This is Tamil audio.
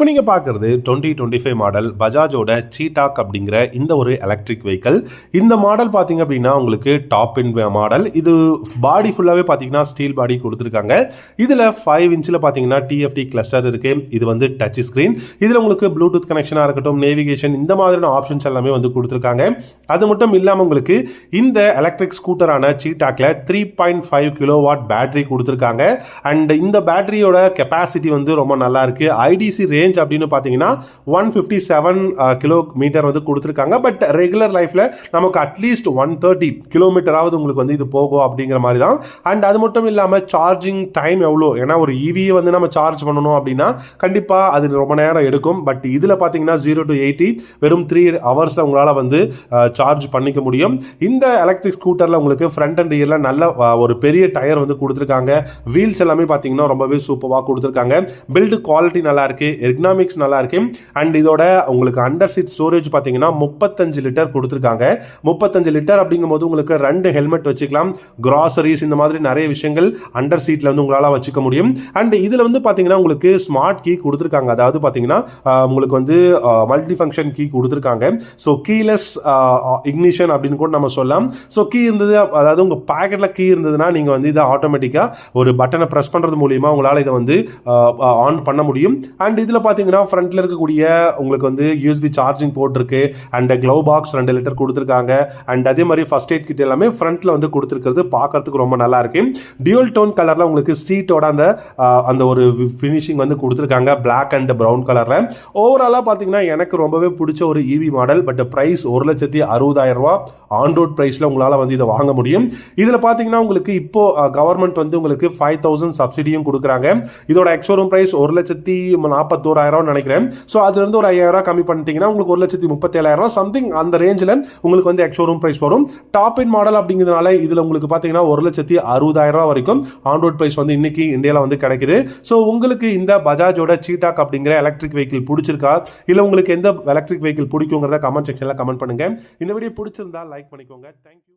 இப்போ நீங்கள் பார்க்குறது 2025 மாடல் பஜாஜோட சீடாக் அப்படிங்கிற இந்த ஒரு எலக்ட்ரிக் வெஹிக்கல். இந்த மாடல் பார்த்தீங்க அப்படின்னா உங்களுக்கு டாப் இன் மாடல். இது பாடி ஃபுல்லாகவே பார்த்தீங்கன்னா ஸ்டீல் பாடி கொடுத்துருக்காங்க. இதில் 5 இன்ச்சில் பார்த்தீங்கன்னா டிஎஃப்டி கிளஸ்டர் இருக்குது. இது வந்து டச் ஸ்க்ரீன். இதில் உங்களுக்கு ப்ளூடூத் கனெக்ஷனாக இருக்கட்டும், நேவிகேஷன், இந்த மாதிரியான ஆப்ஷன்ஸ் எல்லாமே வந்து கொடுத்துருக்காங்க. அது மட்டும் இல்லாமல் உங்களுக்கு இந்த எலக்ட்ரிக் ஸ்கூட்டரான சீடாக்ல 3.5 கிலோவாட் பேட்டரி கொடுத்துருக்காங்க. அண்ட் இந்த பேட்டரியோட கெப்பாசிட்டி வந்து ரொம்ப நல்லா இருக்கு. ஐடிசி ரேஞ்ச் அப்படின்னு பார்த்தீங்கன்னா 157 கிலோமீட்டர் வந்து கொடுத்துருக்காங்க. பட் ரெகுலர் லைஃப்ல நமக்கு அட்லீஸ்ட் 130 கிலோமீட்டராவது உங்களுக்கு வந்து இது போகும் அப்படிங்கிற மாதிரி தான். அண்ட் அது மட்டும் இல்லாமல் சார்ஜிங் டைம் எவ்வளோ, ஏன்னா ஒரு ஈவியை வந்து நம்ம சார்ஜ் பண்ணணும் அப்படின்னா கண்டிப்பாக அது ரொம்ப நேரம் எடுக்கும். பட் இதில் பார்த்தீங்கன்னா 0 to 80 வெறும் 3 ஹவர்ஸில் உங்களால் வந்து சார்ஜ் பண்ணிக்க முடியும். இந்த எலக்ட்ரிக் ஸ்கூட்டரில் உங்களுக்கு ஃப்ரண்ட் அண்ட் ரியரில் நல்ல ஒரு பெரிய டயர் வந்து கொடுத்துருக்காங்க. வீல்ஸ் எல்லாமே பார்த்தீங்கன்னா ரொம்பவே சூப்பராக கொடுத்துருக்காங்க. பில்டு குவாலிட்டி நல்லா இருக்கு, எர்கனாமிக்ஸ் நல்லா இருக்கு. அண்ட் இதோட உங்களுக்கு அண்டர் சீட் ஸ்டோரேஜ் பார்த்தீங்கன்னா 35 லிட்டர் கொடுத்துருக்காங்க. 35 லிட்டர் அப்படிங்கும்போது உங்களுக்கு 2 ஹெல்மெட் வச்சுக்கலாம், கிராசரிஸ், இந்த மாதிரி நிறைய விஷயங்கள் அண்டர் சீட்ல வந்து உங்களால் வச்சுக்க முடியும். அண்ட் இதில் வந்து பார்த்தீங்கன்னா உங்களுக்கு ஸ்மார்ட் கீ கொடுத்துருக்காங்க. அதாவது பார்த்தீங்கன்னா உங்களுக்கு வந்து மல்டி ஃபங்க்ஷன் கீ கொடுத்துருக்காங்க. ஸோ கீலெஸ் இக்னிஷன் அப்படின்னு கூட நம்ம சொல்லலாம். ஸோ கீ இருந்தது, அதாவது உங்கள் பாக்கெட்டில் கீ இருந்ததுன்னா நீங்கள் வந்து இதை ஆட்டோமேட்டிக்காக ஒரு பட்டனை ப்ரெஸ் பண்ணுறது மூலியமா உங்களால் இதை வந்து ஆன் பண்ண முடியும். அண்ட் இதில் பார்த்தீங்கன்னா ஃப்ரண்ட்ல இருக்கக்கூடிய உங்களுக்கு வந்து யூஎஸ்பி சார்ஜிங் போர்ட் இருக்கு. அண்ட் க்ளவ் பாக்ஸ் 2 லிட்டர் கொடுத்துருக்காங்க. அண்ட் அதே மாதிரி ஃபர்ஸ்ட் எய்ட் கிட் எல்லாமே ஃப்ரண்ட்ல வந்து கொடுத்துருக்கிறது பார்க்கறதுக்கு ரொம்ப நல்லா இருக்கு. டியூல் டோன் கலர்ல உங்களுக்கு சீட்டோட அந்த ஒரு ஃபினிஷிங் வந்து கொடுத்துருக்காங்க, பிளாக் அண்ட் பிரவுன் கலர்ல. ஓவராலா பார்த்தீங்கன்னா எனக்கு ரொம்பவே பிடிச்ச ஒரு ஈவி மாடல். பட் பிரைஸ் 1,60,000 ரூபாய் ஆன் ரோட் பிரைஸ்ல உங்களால் வந்து இதை வாங்க முடியும். இதில் பார்த்தீங்கன்னா உங்களுக்கு இப்போ கவர்மெண்ட் வந்து உங்களுக்கு 5,000 சப்சிடியும் கொடுக்குறாங்க. இதோட எக்ஸ்ஷோரூம் பிரைஸ் 1,41,000 நினைக்கிறேன். ஸோ அதுல இருந்து ஒரு 5,000 ரூபாய் கம்மி பண்ணிட்டீங்கன்னா உங்களுக்கு 1,37,000 ரூபாய் சம்திங் அந்த ரேஞ்சில் உங்களுக்கு வந்து எக்ஸ்ஷோரூம் பிரைஸ் வரும். டாப் இன் மாடல் அப்படிங்கிறதுனால இதில் உங்களுக்கு பார்த்தீங்கன்னா 1,60,000 ரூபாய் வரைக்கும் ஆன் ரோட் பிரைஸ் வந்து இன்னைக்கு இந்தியாவில் வந்து கிடைக்குது. ஸோ உங்களுக்கு இந்த பஜாஜோட சீடாக் அப்படிங்கிற எலக்ட்ரிக் வெஹிக்கிள் பிடிச்சிருக்கா, இல்லை உங்களுக்கு எந்த எலக்ட்ரிக் வெஹிக்கிள் பிடிக்குங்கிறத கமெண்ட் செக்ஷனில் கமெண்ட் பண்ணுங்க. இந்த வீடியோ பிடிச்சிருந்தா லைக் பண்ணிக்கோங்க. தேங்க்யூ.